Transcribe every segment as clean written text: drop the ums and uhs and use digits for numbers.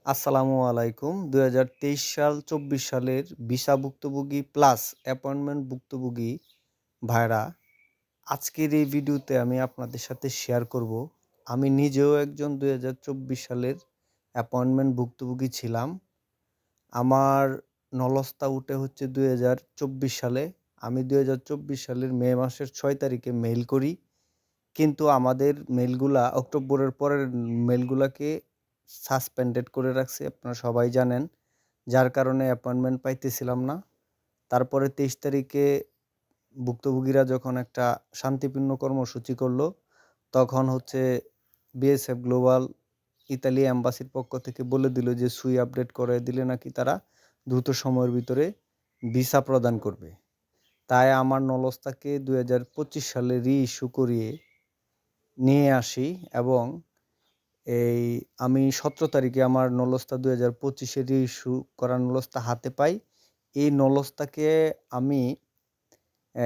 আসসালামু আলাইকুম। ২০২৩ সাল ২৪ সালের ভিসা ভুক্তভোগী প্লাস অ্যাপয়েন্টমেন্ট ভুক্তভোগী ভাইরা, আজকের এই ভিডিওতে আমি আপনাদের সাথে শেয়ার করব। আমি নিজেও একজন ২০২৪ সালের অ্যাপয়েন্টমেন্ট ভুক্তভোগী ছিলাম। আমার নলস্তা উঠে হচ্ছে ২০২৪ সালে। আমি ২০২৪ সালের মে মাসের ৬ তারিখে মেইল করি। কিন্তু আমাদের মেইলগুলা অক্টোবরের পরের মেইলগুলাকে সাসপেন্ডেড করে রাখছে, আপনারা সবাই জানেন। যার কারণে অ্যাপয়েন্টমেন্ট পাইতেছিলাম না। তারপরে ২৩ তারিখে ভুক্তভোগীরা যখন একটা শান্তিপূর্ণ কর্মসূচি করলো, তখন হচ্ছে বিএসএফ গ্লোবাল ইতালি এম্বাসির পক্ষ থেকে বলে দিল যে সুই আপডেট করে দিলে নাকি তারা দ্রুত সময়ের ভিতরে ভিসা প্রদান করবে। তাই আমার নলস্তাকে ২০২৫ সালে রি-ইস্যু করিয়ে নিয়ে আসি এবং এই আমি ১৭ তারিখে আমার নলস্তা ২০২৫ রি-ইস্যু করা নলস্তা হাতে পাই। এই নলস্তাকে আমি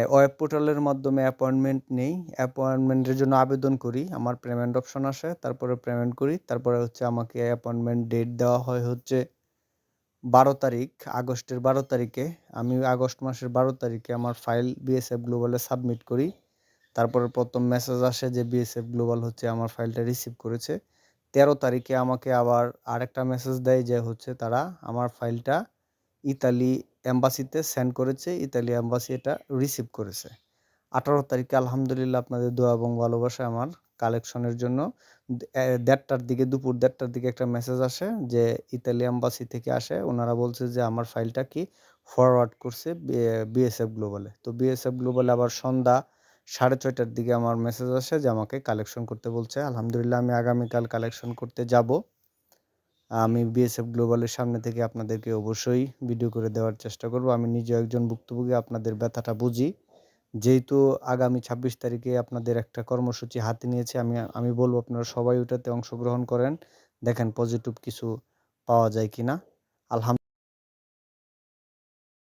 ওয়েব পোর্টালের মাধ্যমে অ্যাপয়েন্টমেন্ট নেই। অ্যাপয়েন্টমেন্টের জন্য আবেদন করি। আমার পেমেন্ট অপশন আসে। তারপরে পেমেন্ট করি। তারপরে হচ্ছে আমাকে অ্যাপয়েন্টমেন্ট ডেট দেওয়া হয় হচ্ছে ১২ তারিখ, আগস্টের ১২ তারিখে। আমি আগস্ট মাসের ১২ তারিখে আমার ফাইল বিএসএফ গ্লোবালে সাবমিট করি। তারপরে প্রথম মেসেজ আসে যে বিএসএফ গ্লোবাল হচ্ছে আমার ফাইলটা রিসিভ করেছে। ১৩ তারিখে আমাকে আবার আরেকটা মেসেজ দেয় যে হচ্ছে তারা আমার ফাইলটা ইতালি এম্বাসিতে সেন্ড করেছে, ইতালি এম্বাসি এটা রিসিভ করেছে। ১৮ তারিখে আলহামদুলিল্লাহ আপনাদের দোয়া এবং ভালোবাসায় আমার কালেকশনের জন্য ১:৩০টার দিকে, দুপুর ১:৩০টার দিকে একটা মেসেজ আসে যে ইতালি এম্বাসি থেকে আসে। ওনারা বলছে যে আমার ফাইলটা কি ফরওয়ার্ড করছে বিএসএফ গ্লোবালে। তো বিএসএফ গ্লোবালে আবার সন্ধ্যা ৬:৩০টার দিকে আমার মেসেজ আসে যে আমাকে কালেকশন করতে বলছে। আলহামদুলিল্লাহ আমি আগামীকাল কালেকশন করতে যাব। আমি বিএসএফ গ্লোবালের সামনে থেকে আপনাদেরকে অবশ্যই ভিডিও করে দেওয়ার চেষ্টা করব। আমি নিজেও একজন ভুক্তভোগী, আপনাদের ব্যথাটা বুঝি। যেহেতু আগামী ২৬ তারিখে আপনাদের একটা কর্মসূচি হাতে নিয়েছি, আমি বলব আপনারা সবাই ওটাতে অংশগ্রহণ করেন। দেখেন পজিটিভ কিছু পাওয়া যায় কিনা।